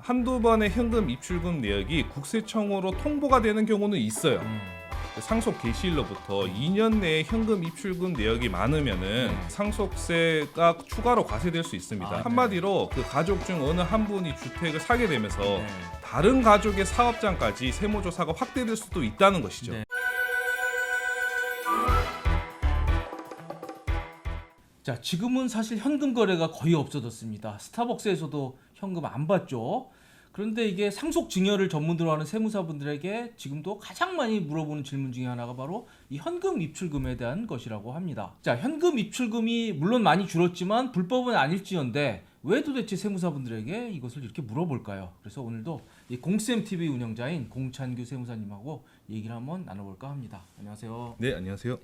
한두 번의 현금 입출금 내역이 국세청으로 통보가 되는 경우는 있어요. 상속 개시일로부터 2년 내에 현금 입출금 내역이 많으면은 상속세가 추가로 과세될 수 있습니다. 한마디로 그 가족 중 어느 한 분이 주택을 사게 되면서 다른 가족의 사업장까지 세무조사가 확대될 수도 있다는 것이죠. 자, 지금은 사실 현금 거래가 거의 없어졌습니다. 스타벅스에서도 현금 안 받죠. 그런데 이게 상속 증여를 전문으로 하는 세무사분들에게 지금도 가장 많이 물어보는 질문 중에 하나가 바로 이 현금 입출금에 대한 것이라고 합니다. 자, 현금 입출금이 물론 많이 줄었지만 불법은 아닐지언데 왜 도대체 세무사분들에게 이것을 이렇게 물어볼까요? 그래서 오늘도 이 공쌤TV 운영자인 공찬규 세무사님하고 얘기를 한번 나눠볼까 합니다. 안녕하세요. 네, 안녕하세요.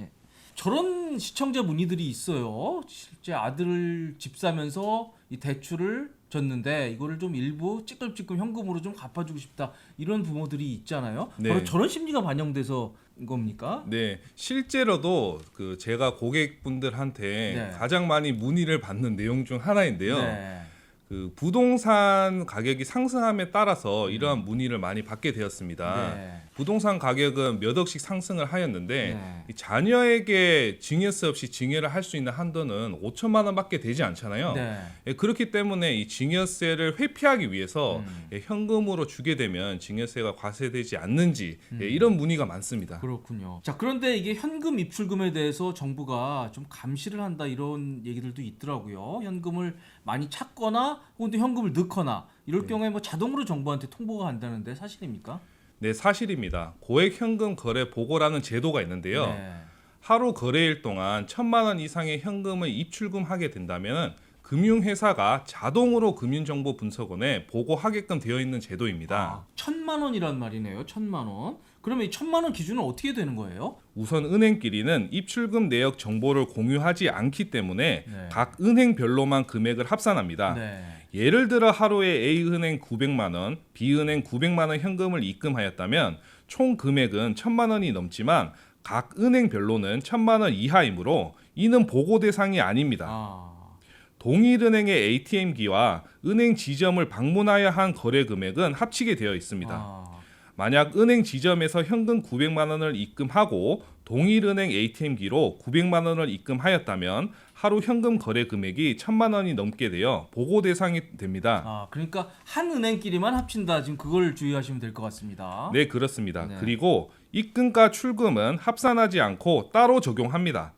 저런 시청자 문의들이 있어요. 실제 아들을 집 사면서 이 대출을 줬는데 이거를 좀 일부 찌끔찌끔 현금으로 좀 갚아주고 싶다, 이런 부모들이 있잖아요. 네. 바로 저런 심리가 반영돼서 겁니까? 네, 실제로도 그 제가 고객분들한테 네. 가장 많이 문의를 받는 내용 중 하나인데요. 네. 그 부동산 가격이 상승함에 따라서 이러한 문의를 많이 받게 되었습니다. 네. 부동산 가격은 몇 억씩 상승을 하였는데 네. 이 자녀에게 증여세 없이 증여를 할 수 있는 한도는 5천만 원밖에 되지 않잖아요. 네. 예, 그렇기 때문에 이 증여세를 회피하기 위해서 현금으로 주게 되면 증여세가 과세되지 않는지 이런 문의가 많습니다. 그렇군요. 자, 그런데 이게 현금 입출금에 대해서 정부가 좀 감시를 한다, 이런 얘기들도 있더라고요. 현금을 많이 찾거나 혹은 또 현금을 넣거나 이럴 경우에 뭐 자동으로 정부한테 통보가 간다는데 사실입니까? 네, 사실입니다. 고액 현금 거래 보고라는 제도가 있는데요. 네. 하루 거래일 동안 1,000만 원 이상의 현금을 입출금하게 된다면 금융회사가 자동으로 금융정보분석원에 보고하게끔 되어 있는 제도입니다. 1,000만 원이란 말이네요. 1,000만 원. 그러면 이 1,000만 원 기준은 어떻게 되는 거예요? 우선 은행끼리는 입출금 내역 정보를 공유하지 않기 때문에 네. 각 은행별로만 금액을 합산합니다. 네. 예를 들어 하루에 A은행 900만 원, B은행 900만 원 현금을 입금하였다면 총 금액은 1,000만 원이 넘지만 각 은행별로는 1,000만 원 이하이므로 이는 보고 대상이 아닙니다. 동일 은행의 ATM기와 은행 지점을 방문하여 한 거래 금액은 합치게 되어 있습니다. 만약 은행 지점에서 현금 900만 원을 입금하고 동일 은행 ATM기로 900만 원을 입금하였다면 하루 현금 거래 금액이 1,000만 원이 넘게 되어 보고 대상이 됩니다. 그러니까 한 은행끼리만 합친다. 지금 그걸 주의하시면 될 것 같습니다. 네, 그렇습니다. 네. 그리고 입금과 출금은 합산하지 않고 따로 적용합니다.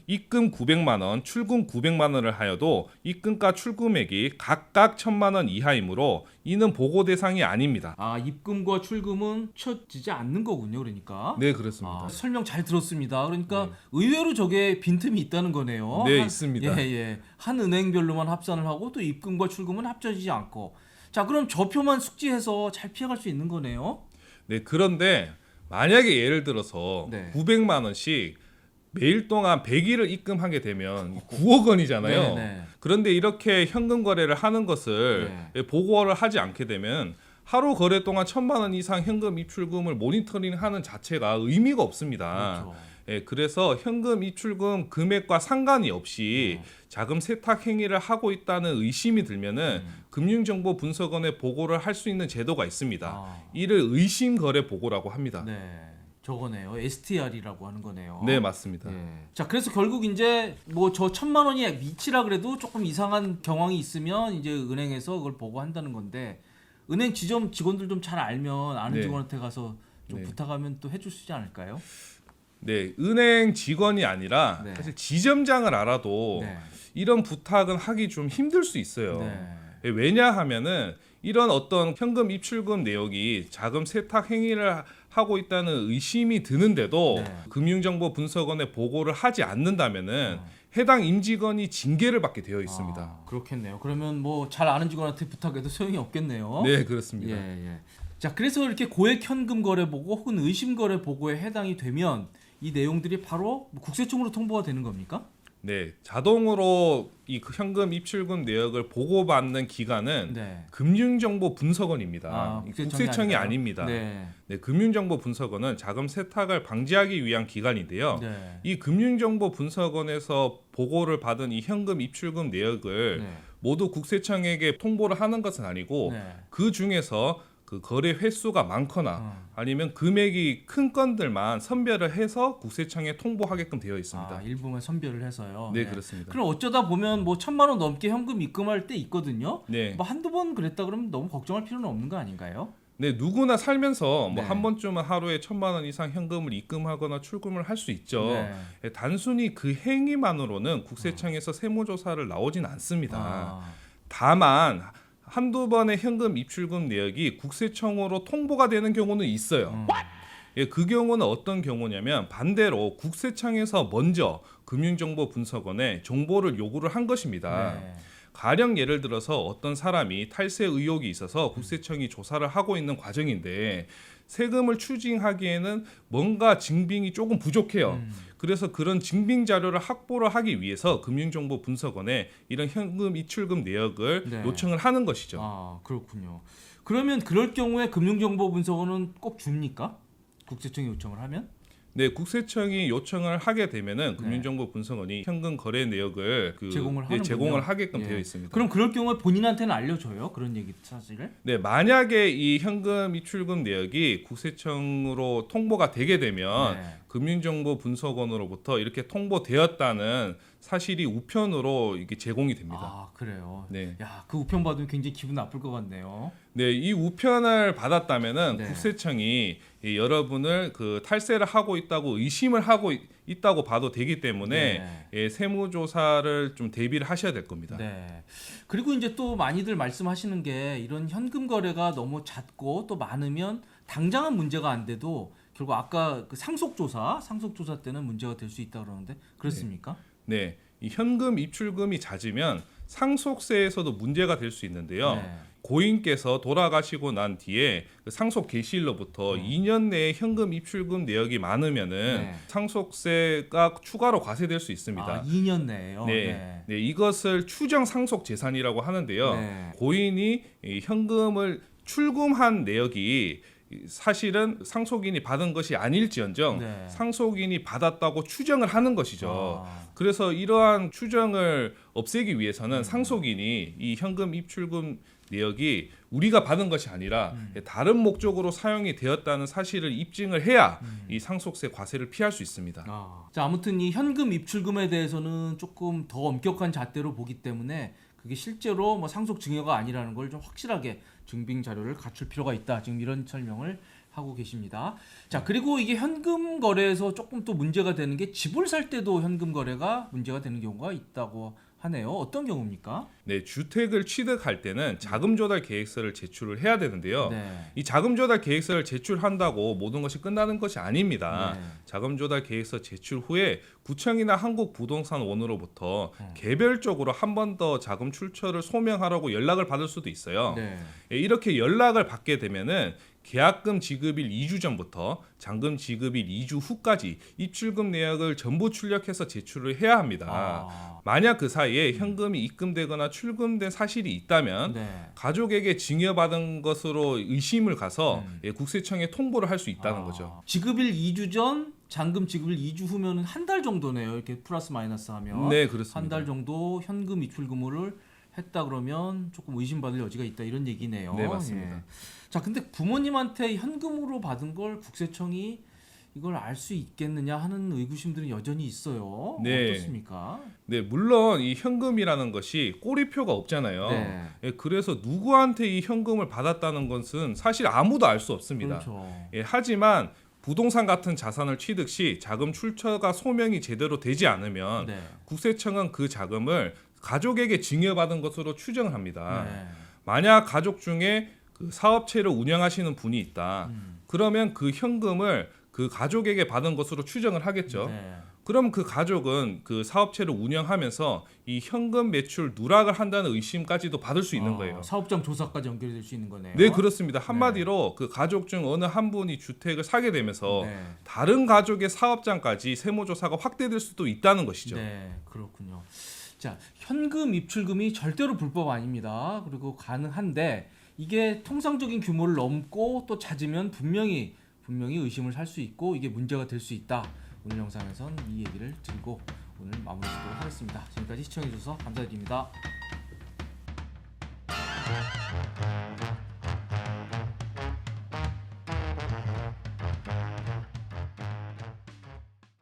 입금 900만 원, 출금 900만 원을 하여도 입금과 출금액이 각각 1,000만 원 이하이므로 이는 보고 대상이 아닙니다. 입금과 출금은 쳐지지 않는 거군요. 그러니까. 네, 그렇습니다. 설명 잘 들었습니다. 그러니까 의외로 저게 빈틈이 있다는 거네요. 네, 있습니다. 예. 한 은행별로만 합산을 하고 또 입금과 출금은 합쳐지지 않고. 자, 그럼 저표만 숙지해서 잘 피해갈 수 있는 거네요. 네, 그런데 만약에 예를 들어서 네. 900만 원씩 매일 동안 100일을 입금하게 되면 9억 원이잖아요. 네. 그런데 이렇게 현금 거래를 하는 것을 보고를 하지 않게 되면 하루 거래 동안 1,000만 원 이상 현금 입출금을 모니터링하는 자체가 의미가 없습니다. 그렇죠. 그래서 현금 입출금 금액과 상관이 없이 자금 세탁 행위를 하고 있다는 의심이 들면은 금융정보분석원에 보고를 할 수 있는 제도가 있습니다. 이를 의심 거래 보고라고 합니다. 네. 저거네요. STR이라고 하는 거네요. 네, 맞습니다. 자, 그래서 결국 이제 뭐 저 1,000만 원이 미치라 그래도 조금 이상한 경황이 있으면 이제 은행에서 그걸 보고한다는 건데, 은행 지점 직원들 좀 잘 알면 아는 네. 직원한테 가서 좀 네. 부탁하면 또 해줄 수 있지 않을까요? 네, 은행 직원이 아니라 네. 사실 지점장을 알아도 네. 이런 부탁은 하기 좀 힘들 수 있어요. 왜냐하면은 이런 어떤 현금 입출금 내역이 자금 세탁 행위를 하고 있다는 의심이 드는데도 금융정보분석원에 보고를 하지 않는다면은 해당 임직원이 징계를 받게 되어 있습니다. 그렇겠네요. 그러면 뭐 잘 아는 직원한테 부탁해도 소용이 없겠네요. 네, 그렇습니다. 자, 그래서 이렇게 고액 현금 거래 보고 혹은 의심 거래 보고에 해당이 되면 이 내용들이 바로 국세청으로 통보가 되는 겁니까? 네, 자동으로 이 현금 입출금 내역을 보고받는 기관은 금융정보분석원입니다. 국세청이 아닙니다. 네, 금융정보분석원은 자금 세탁을 방지하기 위한 기관인데요. 이 금융정보분석원에서 보고를 받은 이 현금 입출금 내역을 모두 국세청에게 통보를 하는 것은 아니고 네. 그 중에서 그 거래 횟수가 많거나 아니면 금액이 큰 건들만 선별을 해서 국세청에 통보하게끔 되어 있습니다. 아, 일부만 선별을 해서요. 네, 그렇습니다. 그럼 어쩌다 보면 뭐 1,000만 원 넘게 현금 입금할 때 있거든요. 네. 뭐 한두 번 그랬다 그러면 너무 걱정할 필요는 없는 거 아닌가요? 네, 누구나 살면서 뭐 네. 한 번쯤은 하루에 1,000만 원 이상 현금을 입금하거나 출금을 할 수 있죠. 네. 단순히 그 행위만으로는 국세청에서 세무조사를 나오진 않습니다. 아, 다만 한두 번의 현금 입출금 내역이 국세청으로 통보가 되는 경우는 있어요. 예, 그 경우는 어떤 경우냐면 반대로 국세청에서 먼저 금융정보분석원에 정보를 요구를 한 것입니다. 네. 가령 예를 들어서 어떤 사람이 탈세 의혹이 있어서 국세청이 조사를 하고 있는 과정인데 세금을 추징하기에는 뭔가 증빙이 조금 부족해요. 그래서 그런 증빙 자료를 확보를 하기 위해서 금융정보분석원에 이런 현금 입출금 내역을 네. 요청을 하는 것이죠. 아, 그렇군요. 그러면 그럴 경우에 금융정보분석원은 꼭 줍니까? 국세청이 요청을 하면? 네, 국세청이 요청을 하게 되면은 금융정보분석원이 현금 거래 내역을 제공을 하는군요. 제공을 하게끔 예. 되어 있습니다. 그럼 그럴 경우에 본인한테는 알려줘요? 그런 얘기 사실을? 네, 만약에 이 현금 입출금 내역이 국세청으로 통보가 되게 되면 네. 금융정보분석원으로부터 이렇게 통보되었다는 사실이 우편으로 이게 제공이 됩니다. 아, 그래요. 네. 야, 그 우편 받으면 굉장히 기분 나쁠 것 같네요. 네, 이 우편을 받았다면은 네. 국세청이 이 여러분을 그 탈세를 하고 있다고 의심을 하고 있다고 봐도 되기 때문에 예, 세무조사를 좀 대비를 하셔야 될 겁니다. 네. 그리고 이제 또 많이들 말씀하시는 게 이런 현금 거래가 너무 잦고 또 많으면 당장은 문제가 안 돼도 결국 아까 그 상속조사 때는 문제가 될 수 있다 그러는데 그렇습니까? 네, 이 현금 입출금이 잦으면 상속세에서도 문제가 될 수 있는데요. 네. 고인께서 돌아가시고 난 뒤에 그 상속 개시일로부터 2년 내에 현금 입출금 내역이 많으면은 네. 상속세가 추가로 과세될 수 있습니다. 아, 2년 내에요. 네, 네, 이것을 추정 상속 재산이라고 하는데요. 네. 고인이 이 현금을 출금한 내역이 사실은 상속인이 받은 것이 아닐지언정 네. 상속인이 받았다고 추정을 하는 것이죠. 아. 그래서 이러한 추정을 없애기 위해서는 상속인이 이 현금 입출금 내역이 우리가 받은 것이 아니라 다른 목적으로 사용이 되었다는 사실을 입증을 해야 이 상속세 과세를 피할 수 있습니다. 자, 아무튼 이 현금 입출금에 대해서는 조금 더 엄격한 잣대로 보기 때문에 그게 실제로 뭐 상속 증여가 아니라는 걸 좀 확실하게 증빙 자료를 갖출 필요가 있다. 지금 이런 설명을 하고 계십니다. 자, 그리고 이게 현금 거래에서 조금 또 문제가 되는 게 집을 살 때도 현금 거래가 문제가 되는 경우가 있다고 하네요. 어떤 경우입니까? 네, 주택을 취득할 때는 자금 조달 계획서를 제출을 해야 되는데요. 네. 이 자금 조달 계획서를 제출한다고 모든 것이 끝나는 것이 아닙니다. 네. 자금 조달 계획서 제출 후에 구청이나 한국부동산원으로부터 개별적으로 한 번 더 자금 출처를 소명하라고 연락을 받을 수도 있어요. 네. 예, 이렇게 연락을 받게 되면은 계약금 지급일 2주 전부터 잔금 지급일 2주 후까지 입출금 내역을 전부 출력해서 제출을 해야 합니다. 아. 만약 그 사이에 현금이 입금되거나 출금된 사실이 있다면 네. 가족에게 증여받은 것으로 의심을 가서 예, 국세청에 통보를 할 수 있다는 거죠. 지급일 2주 전, 잔금 지급일 2주 후면은 한 달 정도네요. 이렇게 플러스 마이너스 하면. 네, 그렇습니다. 한 달 정도 현금 입출금을 했다 그러면 조금 의심받을 여지가 있다 이런 얘기네요. 네, 맞습니다. 예. 자, 근데 부모님한테 현금으로 받은 걸 국세청이 이걸 알 수 있겠느냐 하는 의구심들은 여전히 있어요. 네. 어떻습니까? 네, 물론 이 현금이라는 것이 꼬리표가 없잖아요. 네. 예, 그래서 누구한테 이 현금을 받았다는 것은 사실 아무도 알 수 없습니다. 그렇죠. 예, 하지만 부동산 같은 자산을 취득 시 자금 출처가 소명이 제대로 되지 않으면 네. 국세청은 그 자금을 가족에게 증여받은 것으로 추정을 합니다. 네. 만약 가족 중에 그 사업체를 운영하시는 분이 있다. 그러면 그 현금을 그 가족에게 받은 것으로 추정을 하겠죠. 네. 그럼 그 가족은 그 사업체를 운영하면서 이 현금 매출 누락을 한다는 의심까지도 받을 수 있는 거예요. 사업장 조사까지 연결될 수 있는 거네요. 네, 그렇습니다. 한마디로 그 가족 중 어느 한 분이 주택을 사게 되면서 네. 다른 가족의 사업장까지 세무조사가 확대될 수도 있다는 것이죠. 네, 그렇군요. 자, 현금 입출금이 절대로 불법 아닙니다. 그리고 가능한데 이게 통상적인 규모를 넘고 또 잦으면 분명히 의심을 살 수 있고 이게 문제가 될 수 있다. 오늘 영상에선 이 얘기를 드리고 오늘 마무리 짓도록 하겠습니다. 지금까지 시청해주셔서 감사드립니다. 네.